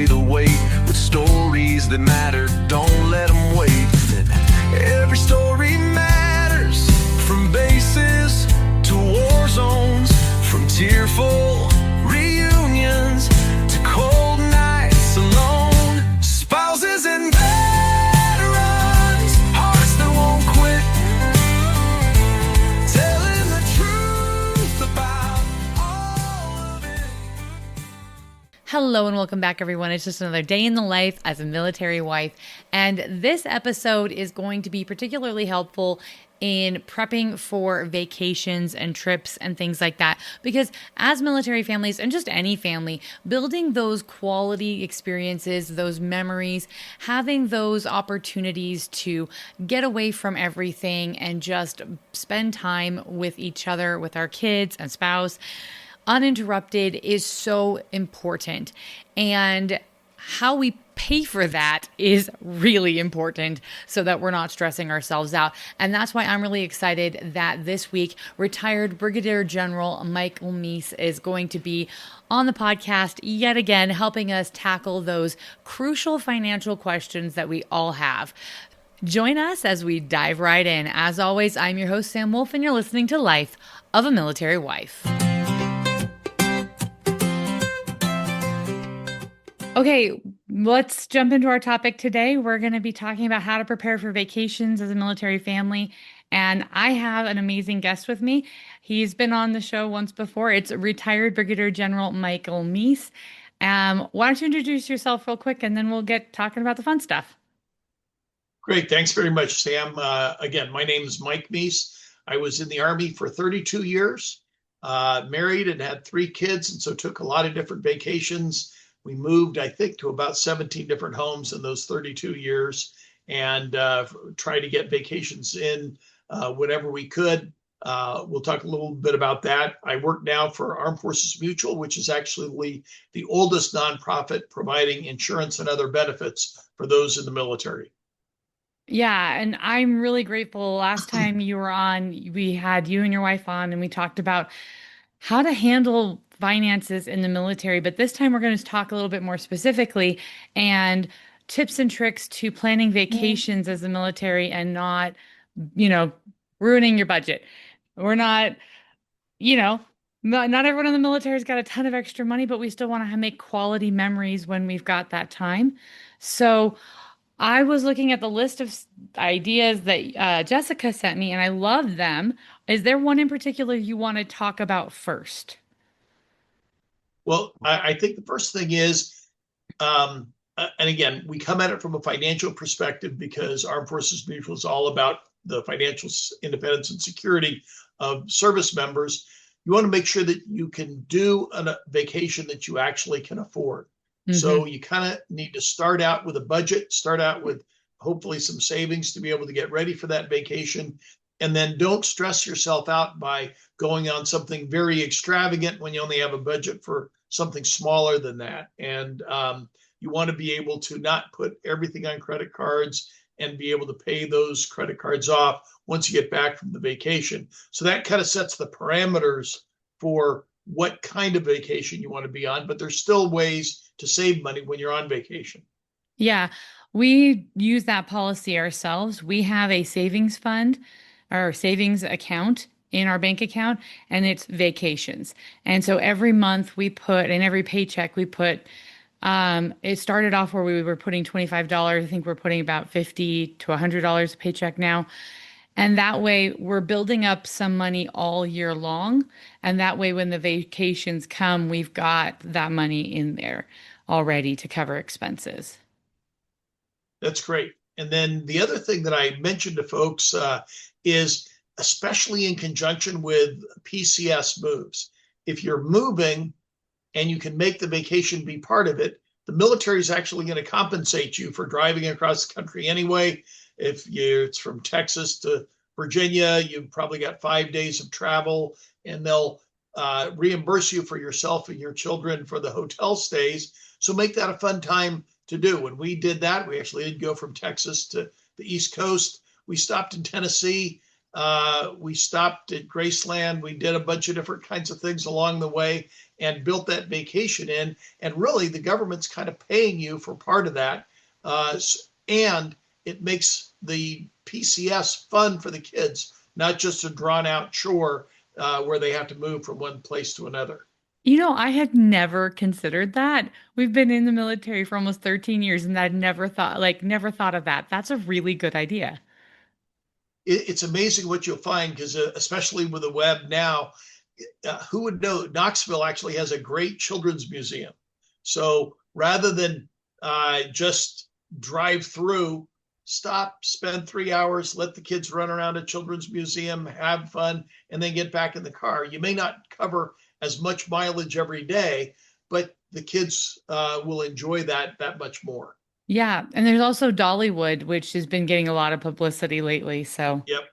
carry the weight with stories that matter. Don't let them wait. Every story matters, from bases to war zones, from tearful reunions to cold nights alone. Spouses and veterans, hearts that won't quit, telling the truth about all of it. Hello and welcome back, everyone. It's just another day in the life as a military wife. And this episode is going to be particularly helpful in prepping for vacations and trips and things like that. Because as military families, and just any family, building those quality experiences, those memories, having those opportunities to get away from everything and just spend time with each other, with our kids and spouse, uninterrupted, is so important. And how we pay for that is really important so that we're not stressing ourselves out. And that's why I'm really excited that this week, retired Brigadier General Michael Meese is going to be on the podcast yet again, helping us tackle those crucial financial questions that we all have. Join us as we dive right in. As always, I'm your host, Sam Wolf, and you're listening to Life of a Military Wife. Okay, let's jump into our topic today. We're going to be talking about how to prepare for vacations as a military family. And I have an amazing guest with me. He's been on the show once before. It's retired Brigadier General Michael Meese. Why don't you introduce yourself real quick, and then we'll get talking about the fun stuff. Great. Thanks very much, Sam. Again, my name is Mike Meese. I was in the Army for 32 years, married and had 3 kids, and so took a lot of different vacations. We moved, I think, to about 17 different homes in those 32 years and tried to get vacations in whenever we could. We'll talk a little bit about that. I work now for Armed Forces Mutual, which is actually the oldest nonprofit providing insurance and other benefits for those in the military. Yeah, and I'm really grateful. Last time you were on, we had you and your wife on, and we talked about how to handle finances in the military. But this time we're going to talk a little bit more specifically and tips and tricks to planning vacations as a military and not, ruining your budget. We're not, not everyone in the military's got a ton of extra money, but we still want to make quality memories when we've got that time. So I was looking at the list of ideas that Jessica sent me, and I love them. Is there one in particular you want to talk about first? Well, I think the first thing is, and again, we come at it from a financial perspective because Armed Forces Mutual is all about the financial independence and security of service members. You want to make sure that you can do a vacation that you actually can afford. Mm-hmm. So you kind of need to start out with a budget, start out with hopefully some savings to be able to get ready for that vacation. And then don't stress yourself out by going on something very extravagant when you only have a budget for something smaller than that. And you want to be able to not put everything on credit cards and be able to pay those credit cards off once you get back from the vacation. So that kind of sets the parameters for what kind of vacation you want to be on, but there's still ways to save money when you're on vacation. Yeah, we use that policy ourselves. We have a savings fund or savings account in our bank account, and it's vacations. And so every month we put, in every paycheck we put, it started off where we were putting $25. I think we're putting about $50 to $100 a paycheck now. And that way we're building up some money all year long. And that way when the vacations come, we've got that money in there already to cover expenses. That's great. And then the other thing that I mentioned to folks is, especially in conjunction with PCS moves, if you're moving and you can make the vacation be part of it, the military is actually going to compensate you for driving across the country anyway. If it's from Texas to Virginia, you've probably got 5 days of travel, and they'll reimburse you for yourself and your children for the hotel stays. So make that a fun time to do. When we did that, we actually did go from Texas to the East Coast. We stopped in Tennessee, We stopped at Graceland. We did a bunch of different kinds of things along the way and built that vacation in. And really, the government's kind of paying you for part of that. And it makes the PCS fun for the kids, not just a drawn out chore where they have to move from one place to another. I had never considered that. We've been in the military for almost 13 years and I'd never thought of that. That's a really good idea. It's amazing what you'll find because, especially with the web now, who would know Knoxville actually has a great children's museum. So rather than just drive through, stop, spend 3 hours, let the kids run around a children's museum, have fun, and then get back in the car. You may not cover as much mileage every day, but the kids will enjoy that much more. Yeah, and there's also Dollywood, which has been getting a lot of publicity lately. So, Yep.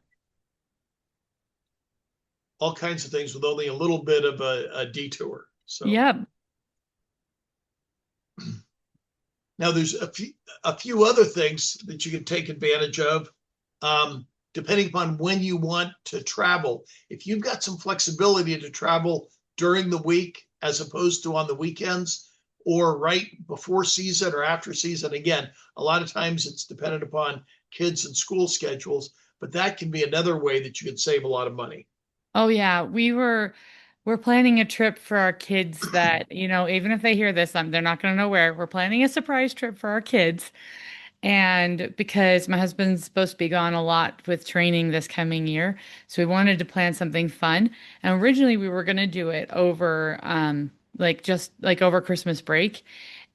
All kinds of things with only a little bit of a detour. So yeah. now there's a few other things that you can take advantage of, depending upon when you want to travel. If you've got some flexibility to travel during the week as opposed to on the weekends or right before season or after season, again, a lot of times it's dependent upon kids and school schedules, but that can be another way that you can save a lot of money. Oh yeah, we're planning a trip for our kids that, even if they hear this, they're not going to know where. We're planning a surprise trip for our kids. And because my husband's supposed to be gone a lot with training this coming year, so we wanted to plan something fun. And originally we were going to do it over just like over Christmas break.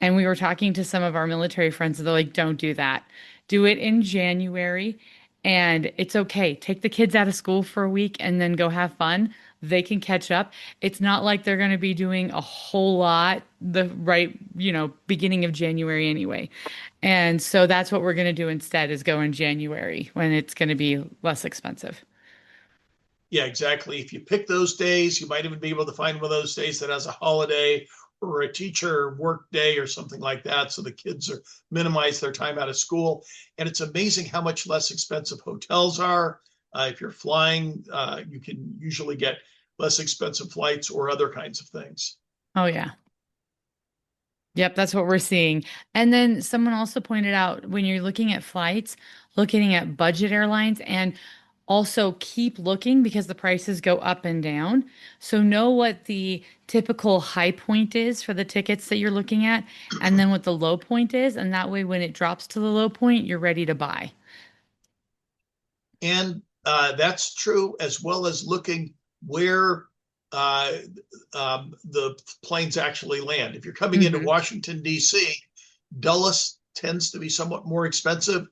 And we were talking to some of our military friends, and they're like, don't do that. Do it in January, and it's okay. Take the kids out of school for a week and then go have fun. They can catch up. It's not like they're going to be doing a whole lot beginning of January anyway. And so that's what we're going to do instead is go in January when it's going to be less expensive. Yeah, exactly. If you pick those days, you might even be able to find one of those days that has a holiday or a teacher work day or something like that. So the kids are minimize their time out of school. And it's amazing how much less expensive hotels are. If you're flying, you can usually get less expensive flights or other kinds of things. Oh, yeah. Yep, that's what we're seeing. And then someone also pointed out when you're looking at flights, looking at budget airlines and also keep looking because the prices go up and down. So know what the typical high point is for the tickets that you're looking at and then what the low point is. And that way, when it drops to the low point, you're ready to buy. And that's true as well as looking where the planes actually land. If you're coming into Hmm. Washington, D.C., Dulles tends to be somewhat more expensive.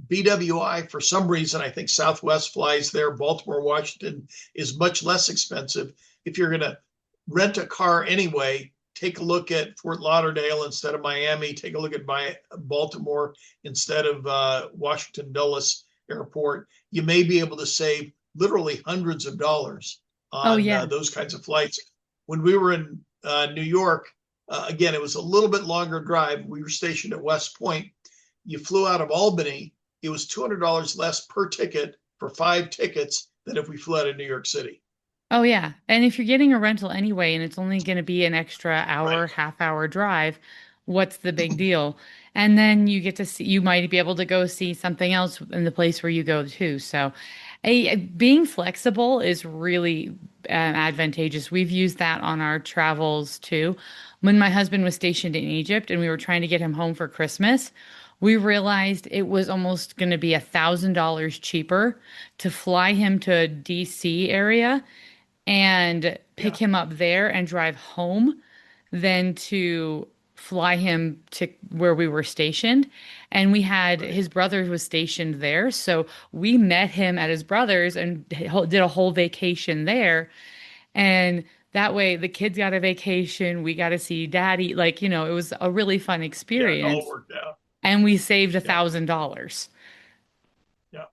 BWI, for some reason, I think Southwest flies there. Baltimore, Washington is much less expensive. If you're going to rent a car anyway, take a look at Fort Lauderdale instead of Miami. Take a look at Baltimore instead of Washington Dulles Airport. You may be able to save literally hundreds of dollars Oh, on yeah. those kinds of flights. When we were in New York, again, it was a little bit longer drive. We were stationed at West Point. You flew out of Albany. It was $200 less per ticket for 5 tickets than if we flew out of New York City. Oh, yeah. And if you're getting a rental anyway, and it's only going to be an extra hour, Right. half-hour drive, what's the big deal? And then you get to see, you might be able to go see something else in the place where you go to. So, being flexible is really advantageous. We've used that on our travels too. When my husband was stationed in Egypt and we were trying to get him home for Christmas, we realized it was almost going to be $1,000 cheaper to fly him to a DC area and pick Yeah. him up there and drive home than to fly him to where we were stationed. And we had Right. his brother was stationed there. So we met him at his brother's and did a whole vacation there. And that way the kids got a vacation. We got to see daddy. It was a really fun Yeah. It all experience. worked out. And we saved a Yeah. $1,000. Yeah.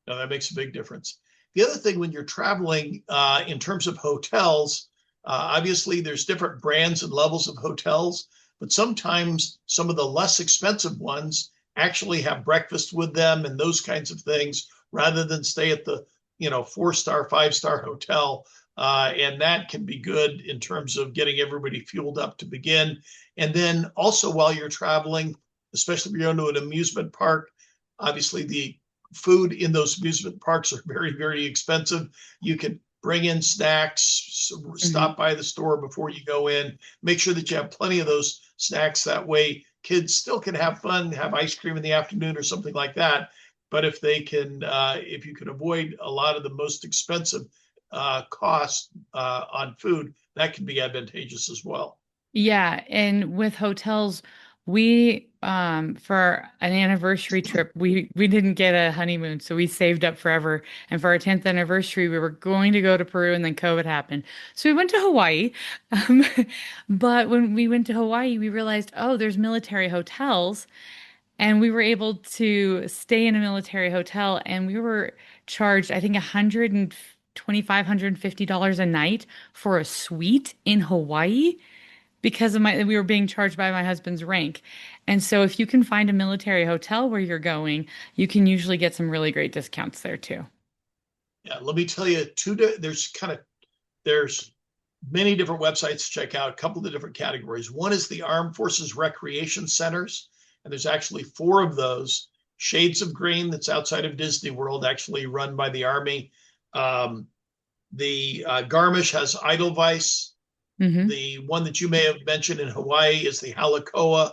No, that makes a big difference. The other thing when you're traveling in terms of hotels, obviously there's different brands and levels of hotels, but sometimes some of the less expensive ones actually have breakfast with them and those kinds of things, rather than stay at the, 4-star, 5-star hotel. And that can be good in terms of getting everybody fueled up to begin. And then also while you're traveling, especially if you're going to an amusement park, obviously the food in those amusement parks are very, very expensive. You can bring in snacks, Mhm. stop by the store before you go in, make sure that you have plenty of those snacks. That way kids still can have fun, have ice cream in the afternoon or something like that. But if you can avoid a lot of the most expensive costs on food, that can be advantageous as well. Yeah, and with hotels, we for an anniversary trip, we didn't get a honeymoon, so we saved up forever. And for our 10th anniversary, we were going to go to Peru and then COVID happened. So we went to Hawaii. Um, but when we went to Hawaii, we realized, oh, there's military hotels, and we were able to stay in a military hotel, and we were charged, I think, $125, $150 a night for a suite in Hawaii because of we were being charged by my husband's rank. And so if you can find a military hotel where you're going, you can usually get some really great discounts there too. Yeah, let me tell you, there's many different websites to check out. A couple of different categories. One is the Armed Forces Recreation Centers, and there's actually 4 of those. Shades of Green, that's outside of Disney World, actually run by the Army. Um, the Garmisch has Edelweiss. Hmm. The one that you may have mentioned in Hawaii is the Halakoa,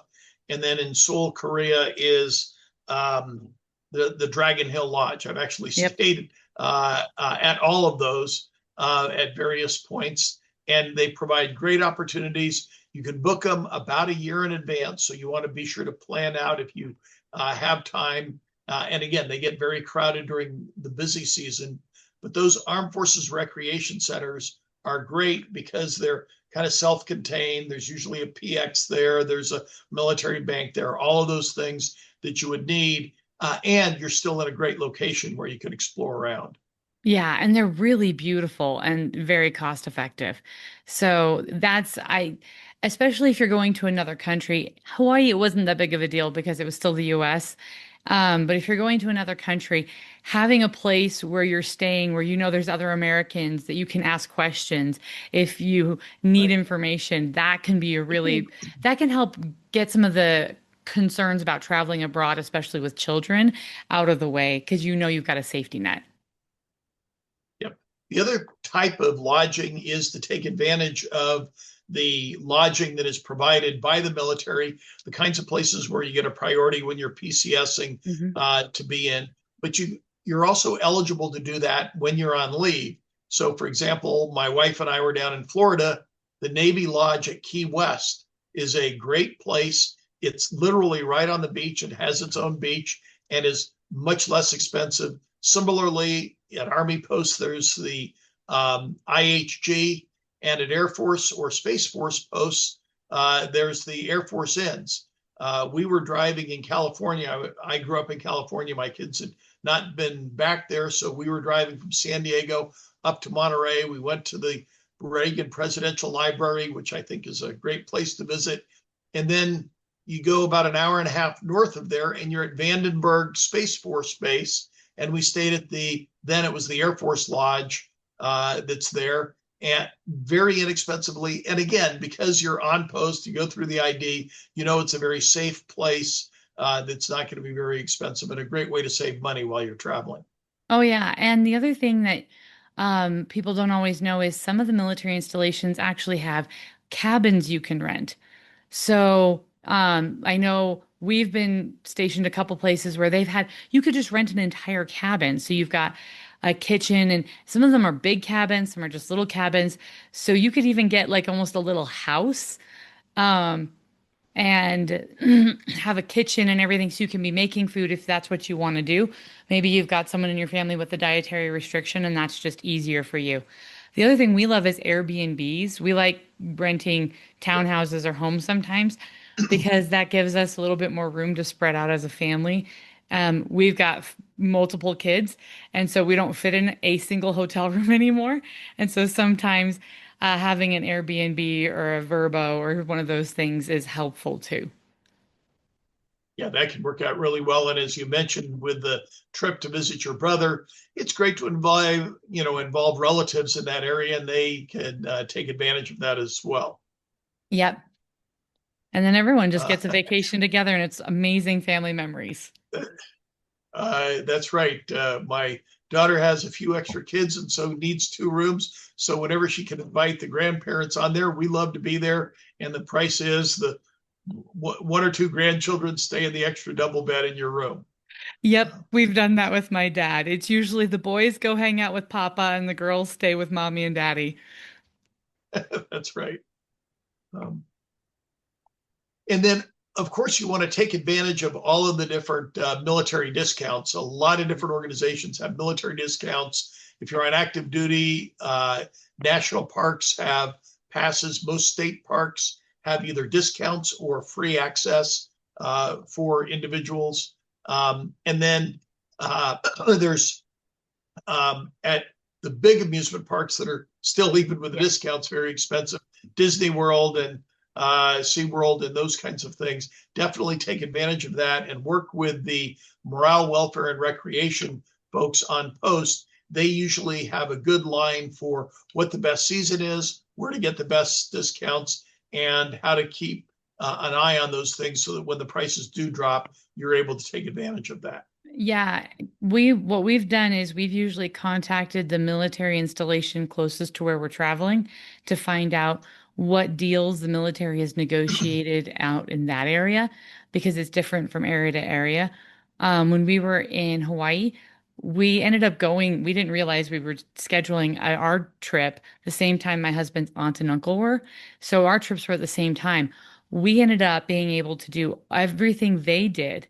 and then in Seoul, Korea is the Dragon Hill Lodge. I've actually Yep. stayed at all of those at various points, and they provide great opportunities. You can book them about a year in advance, so you want to be sure to plan out if you have time. And again, they get very crowded during the busy season, but those Armed Forces Recreation Centers are great because they're kind of self-contained. There's usually a PX there. There's a military bank there. All of those things that you would need, and you're still in a great location where you can explore around. Yeah, and they're really beautiful and very cost effective. So especially if you're going to another country, Hawaii, it wasn't that big of a deal because it was still the US. But if you're going to another country, having a place where you're staying, where you know there's other Americans that you can ask questions, if you need Right. information, that can help get some of the concerns about traveling abroad, especially with children, out of the way because you know you've got a safety net. Yep. The other type of lodging is to take advantage of the lodging that is provided by the military, the kinds of places where you get a priority when you're PCSing Hmm. to be in. But you're also eligible to do that when you're on leave. So, for example, my wife and I were down in Florida. The Navy Lodge at Key West is a great place. It's literally right on the beach. It has its own beach and is much less expensive. Similarly, at Army posts, there's the IHG, and at Air Force or Space Force posts, there's the Air Force Inns. We were driving in California. I grew up in California. My kids had not been back there, so we were driving from San Diego up to Monterey. We went to the Reagan Presidential Library, which I think is a great place to visit. And then you go about an hour and a half north of there, and you're at Vandenberg Space Force Base. And we stayed at then it was the Air Force Lodge that's there, and very inexpensively. And again, because you're on post, you go through the ID, it's a very safe place that's not going to be very expensive and a great way to save money while you're traveling. Oh, yeah. And the other thing that people don't always know is some of the military installations actually have cabins you can rent. So I know we've been stationed a couple places where you could just rent an entire cabin. So you've got a kitchen, and some of them are big cabins, some are just little cabins. So you could even get like almost a little house. Um, and have a kitchen and everything so you can be making food if that's what you want to do. Maybe you've got someone in your family with a dietary restriction and that's just easier for you. The other thing we love is Airbnbs. We like renting townhouses or homes sometimes because that gives us a little bit more room to spread out as a family. We've got multiple kids, and so we don't fit in a single hotel room anymore. And so sometimes having an Airbnb or a Verbo or one of those things is helpful too. Yeah, that can work out really well. And as you mentioned, with the trip to visit your brother, it's great to involve relatives in that area, and they can take advantage of that as well. Yep. And then everyone just Uh, gets a vacation together and it's amazing family memories. that's right. My daughter has a few extra kids and so needs two rooms. So whenever she can invite the grandparents on there, we love to be there. And the price is the one or two grandchildren stay in the extra double bed in your room. Yep, we've done that with my dad. It's usually the boys go hang out with Papa and the girls stay with Mommy and Daddy. That's right. Um, And then, of course, you want to take advantage of all of the different military discounts. A lot of different organizations have military discounts. If you're on active duty, national parks have passes. Most state parks have either discounts or free access for individuals. And then there's at the big amusement parks that are still, even with the discounts, very expensive. Disney World and SeaWorld and those kinds of things. Definitely take advantage of that and work with the morale, welfare, and recreation folks on post. They usually have a good line for what the best season is, where to get the best discounts, and how to keep an eye on those things so that when the prices do drop, you're able to take advantage of that. Yeah, what we've done is we've usually contacted the military installation closest to where we're traveling to find out what deals the military has negotiated out in that area because it's different from area to area. When we were in Hawaii, we ended up going, we didn't realize we were scheduling our trip the same time my husband's aunt and uncle were. So our trips were at the same time. We ended up being able to do everything they did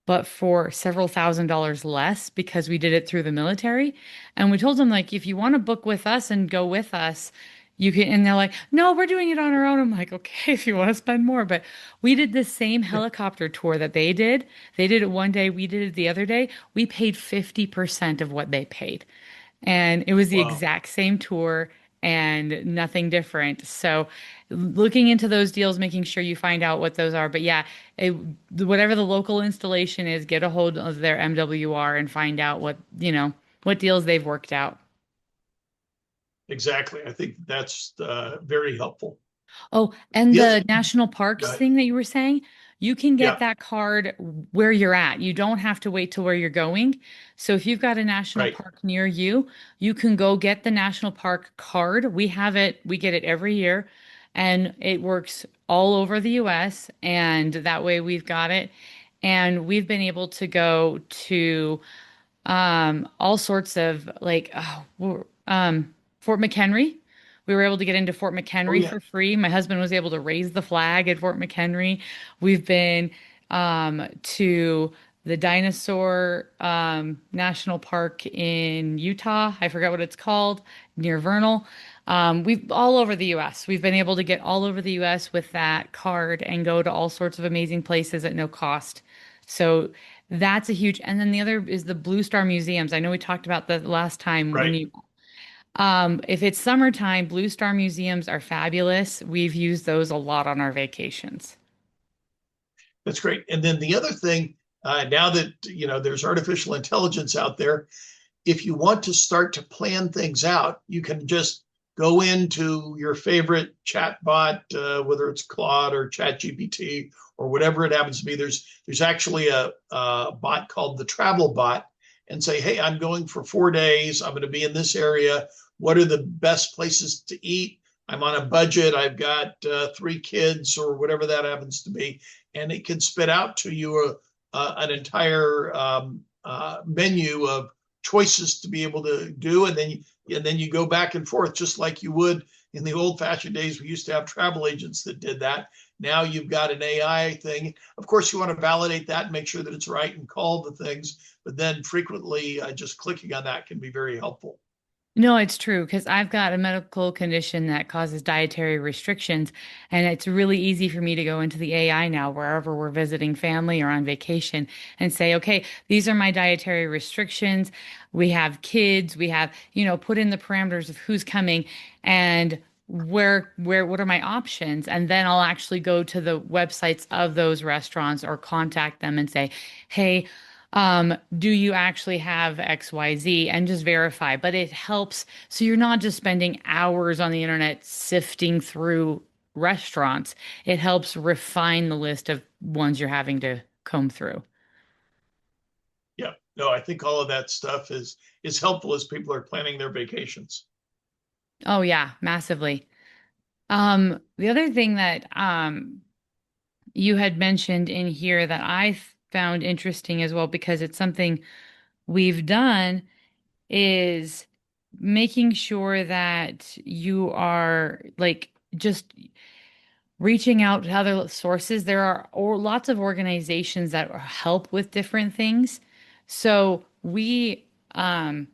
but for several $1,000s less because we did it through the military. And we told them, like, if you want to book with us and go with us, you can. And they're like, no, we're doing it on our own. I'm like, okay, if you want to spend more. But we did the same helicopter tour that they did. They did it one day, we did it the other day. We paid 50% of what they paid. And it was the Wow. exact same tour and nothing different. So looking into those deals, making sure you find out what those are. But yeah, whatever the local installation is, get a hold of their MWR and find out what deals they've worked out. Exactly. I think that's very helpful. Oh, and The other, the national parks thing that you were saying, you can get yeah, that card where you're at. You don't have to wait till where you're going. So if you've got a national right. park near you, you can go get the national park card. We have it, we get it every year, and it works all over the US. And that way we've got it. And we've been able to go to all sorts of Fort McHenry. We were able to get into Fort Oh McHenry yeah. for free. My husband was able to raise the flag at Fort McHenry. We've been to the Dinosaur National Park in Utah. I forgot what it's called, near Vernal. We've all over the US. We've been able to get all over the US with that card and go to all sorts of amazing places at no cost. So that's a huge, and then the other is the Blue Star Museums. I know we talked about that last time when Right. you if it's summertime, Blue Star museums are fabulous. We've used those a lot on our vacations. That's great. And then the other thing, now that there's artificial intelligence out there, if you want to start to plan things out, you can just go into your favorite chat bot, whether it's Claude or Chat GPT or whatever it happens to be. There's actually a bot called the Travel Bot, and say, hey, I'm going for 4 days. I'm going to be in this area. What are the best places to eat? I'm on a budget. I've got 3 kids or whatever that happens to be, and it can spit out to you an entire menu of choices to be able to do, and then you go back and forth just like you would in the old-fashioned days. We used to have travel agents that did that. Now you've got an AI thing. Of course, you want to validate that and make sure that it's right and call the things, but then frequently just clicking on that can be very helpful. No, it's true because I've got a medical condition that causes dietary restrictions, and it's really easy for me to go into the AI now wherever we're visiting family or on vacation and say, okay, these are my dietary restrictions. We have kids, we have, put in the parameters of who's coming, and what are my options? And then I'll actually go to the websites of those restaurants or contact them and say, hey, do you actually have XYZ? And just verify. But it helps. So you're not just spending hours on the internet sifting through restaurants. It helps refine the list of ones you're having to comb through. Yeah, no, I think all of that stuff is helpful as people are planning their vacations. Oh yeah, massively. The other thing that you had mentioned in here that I found interesting as well, because it's something we've done, is making sure that you are like just reaching out to other sources. There are lots of organizations that help with different things. So we found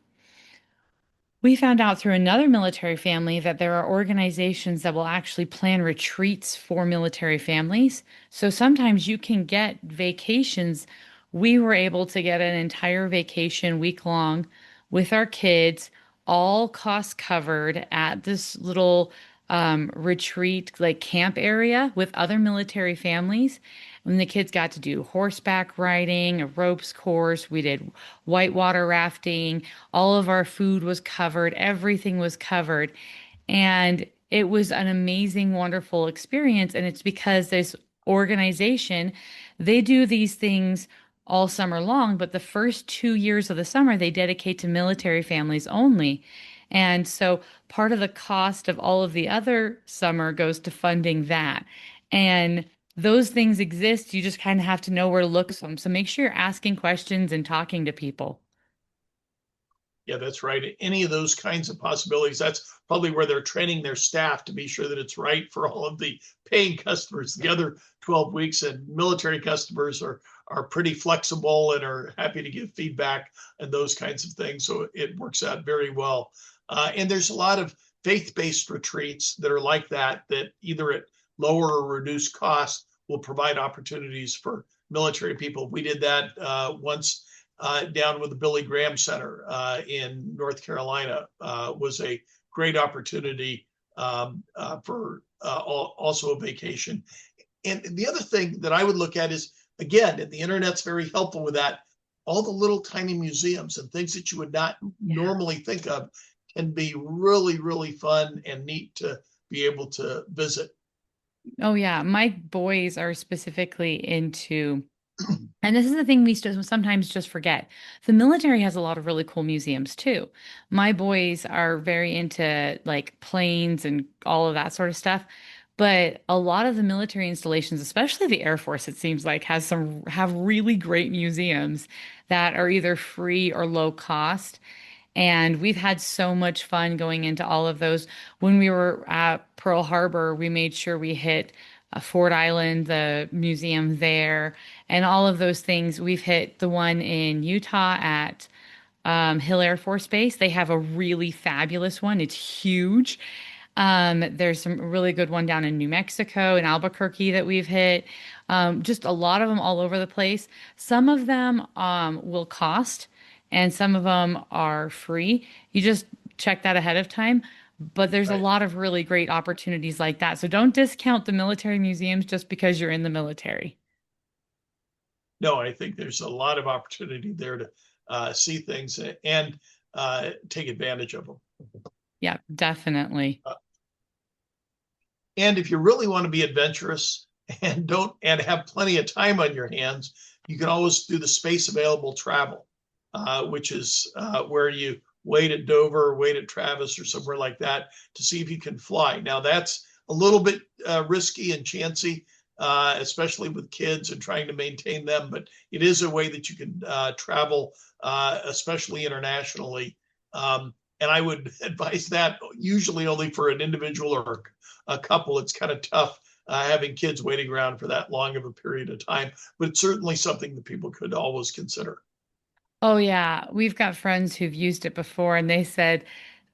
out through another military family that there are organizations that will actually plan retreats for military families. So sometimes you can get vacations. We were able to get an entire vacation week long with our kids, all costs covered at this little retreat, like camp area with other military families. And the kids got to do horseback riding, a ropes course. We did whitewater rafting. All of our food was covered. Everything was covered. And it was an amazing, wonderful experience. And it's because this organization, they do these things all summer long, but the first 2 years of the summer they dedicate to military families only. And so part of the cost of all of the other summer goes to funding that. And those things exist. You just kind of have to know where to look for them. So make sure you're asking questions and talking to people. Yeah, that's right. Any of those kinds of possibilities, that's probably where they're training their staff to be sure that it's right for all of the paying customers. The other 12 weeks and military customers are pretty flexible and are happy to give feedback and those kinds of things. So it works out very well. And there's a lot of faith-based retreats that are like that, that either at lower or reduced cost will provide opportunities for military people. We did that once down with the Billy Graham Center in North Carolina. Was a great opportunity for also a vacation. And the other thing that I would look at is, again, and the internet's very helpful with that, all the little tiny museums and things that you would not Yeah. normally think of can be really, really fun and neat to be able to visit. Oh, yeah. My boys are specifically into, and this is the thing we sometimes just forget. The military has a lot of really cool museums too. My boys are very into like planes and all of that sort of stuff. But a lot of the military installations, especially the Air Force, it seems like have really great museums that are either free or low cost. And we've had so much fun going into all of those. When we were at Pearl Harbor, we made sure we hit Fort Island, the museum there, and all of those things. We've hit the one in Utah at Hill Air Force Base. They have a really fabulous one. It's huge. There's some really good one down in New Mexico and Albuquerque that we've hit. Just a lot of them all over the place. Some of them will cost, and some of them are free. You just check that ahead of time. But there's a Right. lot of really great opportunities like that. So don't discount the military museums just because you're in the military. No, I think there's a lot of opportunity there to see things and take advantage of them. Yeah, definitely. Uh, and if you really want to be adventurous and don't and have plenty of time on your hands, you can always do the space available travel, which is where you wait at Dover, wait at Travis, or somewhere like that to see if you can fly. Now that's a little bit risky and chancy, especially with kids and trying to maintain them. But it is a way that you can travel, especially internationally. And I would advise that usually only for an individual or a couple. It's kind of tough having kids waiting around for that long of a period of time, but it's certainly something that people could always consider. Oh yeah, we've got friends who've used it before and they said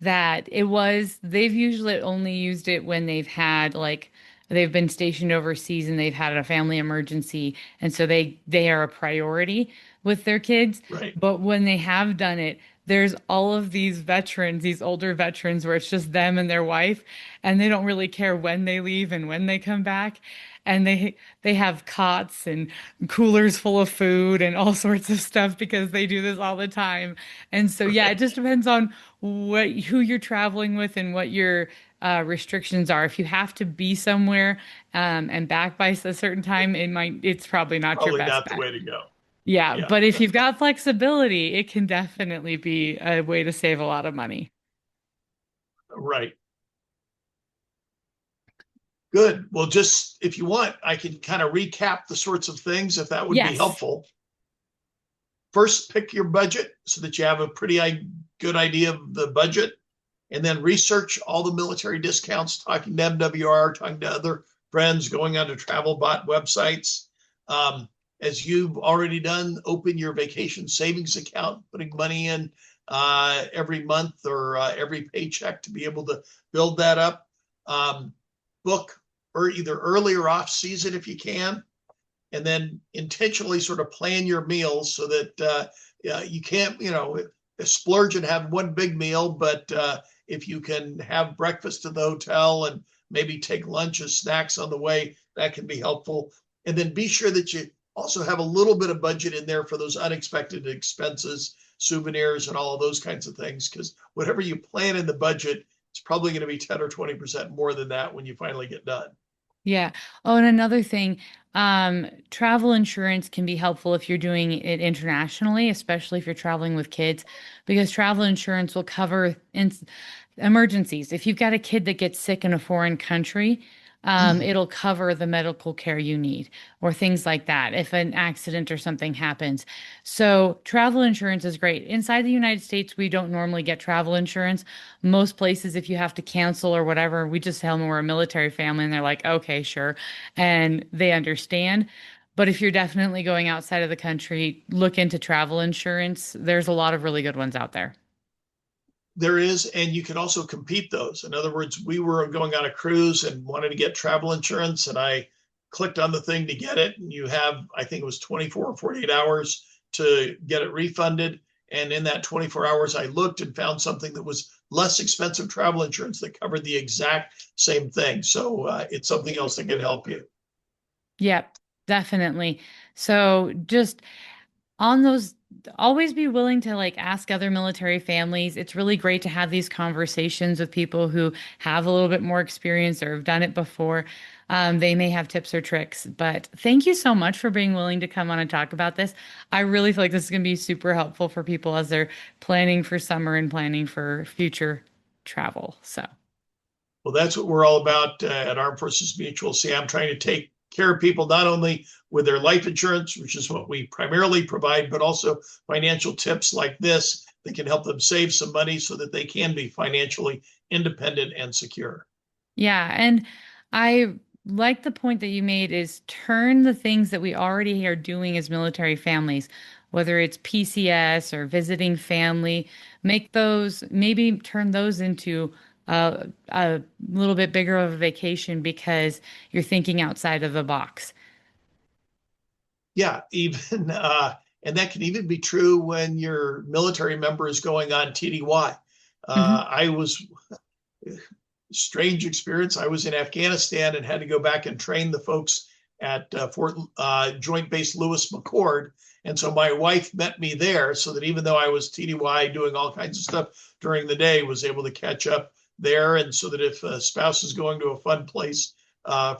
that they've usually only used it when they've been stationed overseas and they've had a family emergency and so they are a priority with their kids. Right. But when they have done it, there's all of these veterans, these older veterans, where it's just them and their wife, and they don't really care when they leave and when they come back. And they have cots and coolers full of food and all sorts of stuff because they do this all the time. And so, yeah, it just depends on who you're traveling with and what your restrictions are. If you have to be somewhere and back by a certain time, it's probably not your Probably best not the bet. way to go. Yeah, Yeah, but if you've got flexibility, it can definitely be a way to save a lot of money. right. Good. Well, just if you want, I can kind of recap the sorts of things if that would be Yes. helpful. First, pick your budget so that you have a pretty good idea of the budget, and then research all the military discounts, talking to MWR, talking to other friends, going onto travel bot websites. Um, as you've already done, open your vacation savings account, putting money in every month or every paycheck to be able to build that up. Book or either early or off season if you can, and then intentionally sort of plan your meals so that you can't, splurge and have one big meal, but if you can have breakfast at the hotel and maybe take lunch as snacks on the way, that can be helpful. And then be sure that you also have a little bit of budget in there for those unexpected expenses, souvenirs, and all of those kinds of things, because whatever you plan in the budget, it's probably going to be 10 or 20% more than that when you finally get done. Yeah. Oh, and another thing, travel insurance can be helpful if you're doing it internationally, especially if you're traveling with kids, because travel insurance will cover emergencies. If you've got a kid that gets sick in a foreign country, it'll cover the medical care you need or things like that if an accident or something happens. So, travel insurance is great. Inside the United States, we don't normally get travel insurance. Most places, if you have to cancel or whatever, we just tell them we're a military family and they're like, okay, sure. And they understand. But if you're definitely going outside of the country, look into travel insurance. There's a lot of really good ones out there. There is, and you can also compete those. In other words, we were going on a cruise and wanted to get travel insurance, and I clicked on the thing to get it. And you have, I think it was 24 or 48 hours to get it refunded. And in that 24 hours, I looked and found something that was less expensive travel insurance that covered the exact same thing. So it's something else that can help you. Yep, definitely. So just on those, always be willing to like ask other military families. It's really great to have these conversations with people who have a little bit more experience or have done it before. They may have tips or tricks, but thank you so much for being willing to come on and talk about this. I really feel like this is going to be super helpful for people as they're planning for summer and planning for future travel. So, Well, that's what we're all about at Armed Forces Mutual. See, I'm trying to take care of people not only with their life insurance, which is what we primarily provide, but also financial tips like this that can help them save some money so that they can be financially independent and secure. yeah, and I like the point that you made is turn the things that we already are doing as military families, whether it's PCS or visiting family, make those, maybe turn those into a little bit bigger of a vacation because you're thinking outside of the box. Yeah, even and that can even be true when your military member is going on TDY. Hmm. I was strange experience. I was in Afghanistan and had to go back and train the folks at Fort Joint Base Lewis McChord. And so my wife met me there so that even though I was TDY doing all kinds of stuff during the day, was able to catch up there. And so that if a spouse is going to a fun place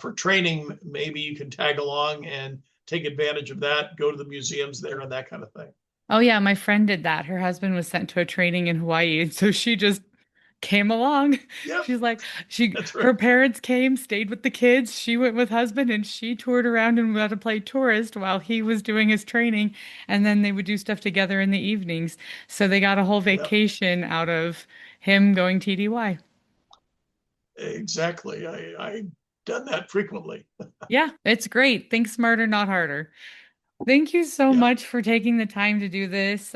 for training, maybe you can tag along and take advantage of that, go to the museums there and that kind of thing. Oh yeah, my friend did that. Her husband was sent to a training in Hawaii, and so she just came along. Yep, She's like, that's her right. parents came, stayed with the kids. She went with husband and she toured around and got to play tourist while he was doing his training. And then they would do stuff together in the evenings. So they got a whole Yep, vacation out of him going TDY. exactly. I've done that frequently. Yeah, it's great. Think smarter, not harder. Thank you so Yep. much for taking the time to do this.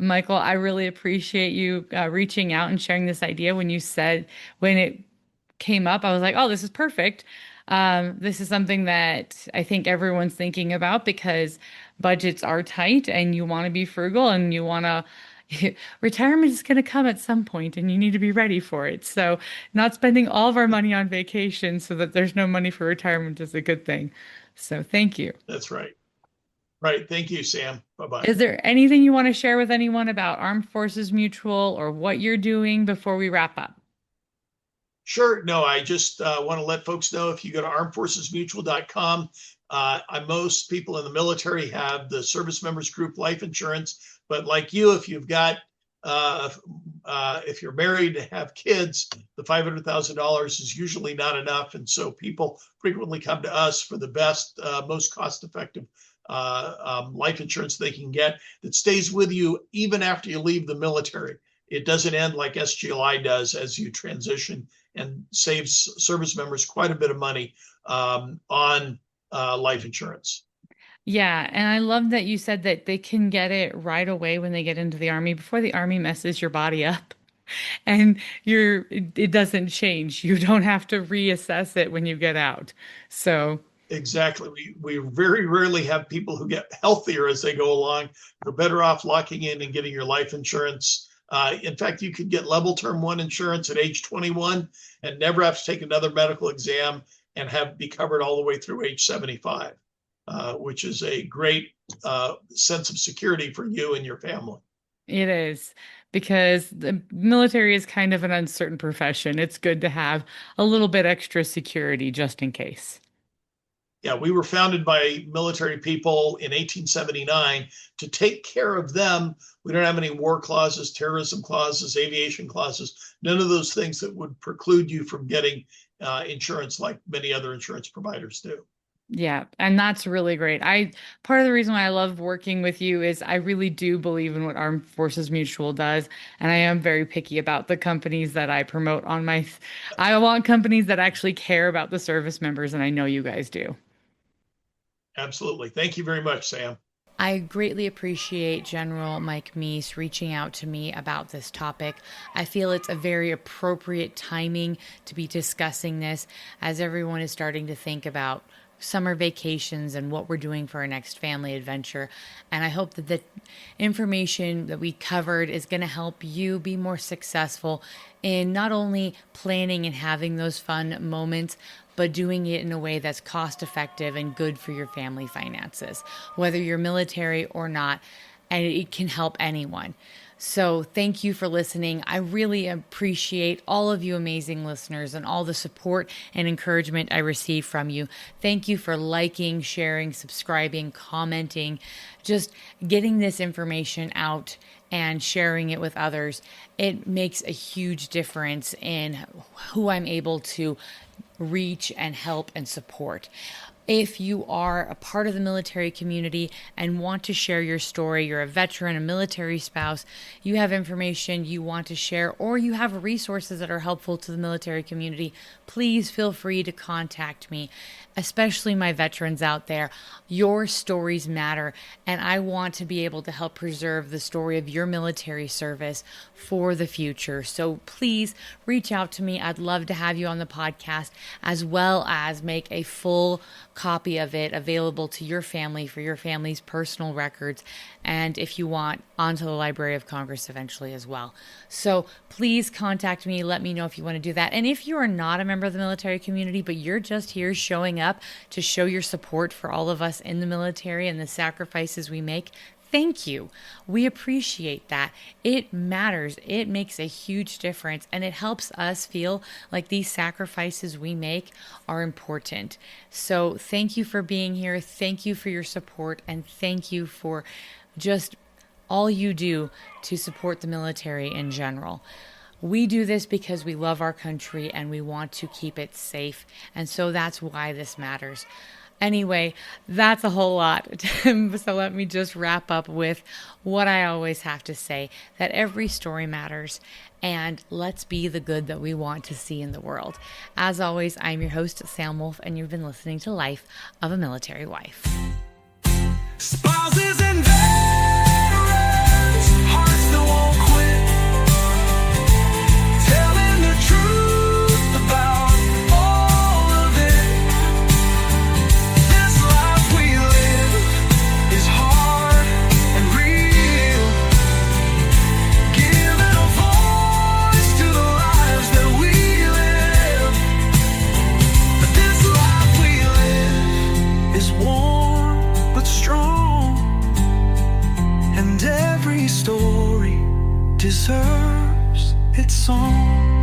Michael, I really appreciate you reaching out and sharing this idea when it came up, I was like, oh, this is perfect. This is something that I think everyone's thinking about because budgets are tight and you want to be frugal and you want to retirement is going to come at some point and you need to be ready for it. So, not spending all of our money on vacation so that there's no money for retirement is a good thing. So, thank you. That's right. Right. Thank you, Sam. Bye-bye. Is there anything you want to share with anyone about Armed Forces Mutual or what you're doing before we wrap up? Sure. No, I just want to let folks know if you go to armedforcesmutual.com, most people in the military have the service members group life insurance. But like you, if you've got, if you're married and have kids, the $500,000 is usually not enough. And so people frequently come to us for the best, most cost-effective life insurance they can get that stays with you even after you leave the military. It doesn't end like SGLI does as you transition, and saves service members quite a bit of money on life insurance. Yeah, and I love that you said that they can get it right away when they get into the Army before the Army messes your body up. And it doesn't change. You don't have to reassess it when you get out. So exactly. We very rarely have people who get healthier as they go along. You're better off locking in and getting your life insurance. In fact, you could get level term 1 insurance at age 21 and never have to take another medical exam and be covered all the way through age 75, which is a great sense of security for you and your family. it is, because the military is kind of an uncertain profession. It's good to have a little bit extra security just in case. Yeah, we were founded by military people in 1879 to take care of them. We don't have any war clauses, terrorism clauses, aviation clauses, none of those things that would preclude you from getting insurance like many other insurance providers do. Yeah, and that's really great. Part of the reason why I love working with you is I really do believe in what Armed Forces Mutual does, and I am very picky about the companies that I promote on I want companies that actually care about the service members, and I know you guys do. Absolutely. Thank you very much, Sam. I greatly appreciate General Mike Meese reaching out to me about this topic. I feel it's a very appropriate timing to be discussing this as everyone is starting to think about summer vacations and what we're doing for our next family adventure. And I hope that the information that we covered is going to help you be more successful in not only planning and having those fun moments, but doing it in a way that's cost effective and good for your family finances, whether you're military or not, and it can help anyone. So thank you for listening. I really appreciate all of you amazing listeners and all the support and encouragement I receive from you. Thank you for liking, sharing, subscribing, commenting, just getting this information out and sharing it with others. It makes a huge difference in who I'm able to reach and help and support. If you are a part of the military community and want to share your story, you're a veteran, a military spouse, you have information you want to share, or you have resources that are helpful to the military community, please feel free to contact me, especially my veterans out there. Your stories matter, and I want to be able to help preserve the story of your military service for the future. So please reach out to me. I'd love to have you on the podcast, as well as make a full copy of it available to your family for your family's personal records, and if you want, onto the Library of Congress eventually as well. So please contact me. Let me know if you want to do that. And if you are not a member of the military community, but you're just here showing up to show your support for all of us in the military and the sacrifices we make, thank you. We appreciate that. It matters. It makes a huge difference, and it helps us feel like these sacrifices we make are important. So thank you for being here. Thank you for your support, and thank you for just all you do to support the military in general. We do this because we love our country and we want to keep it safe, and so that's why this matters. Anyway, that's a whole lot. So let me just wrap up with what I always have to say, that every story matters, and let's be the good that we want to see in the world. As always, I'm your host, Sam Wolf, and you've been listening to Life of a Military Wife. Spouses and veterans, hearts that won't quit, telling the truth about all of it. This life we live is hard and real. story deserves its song.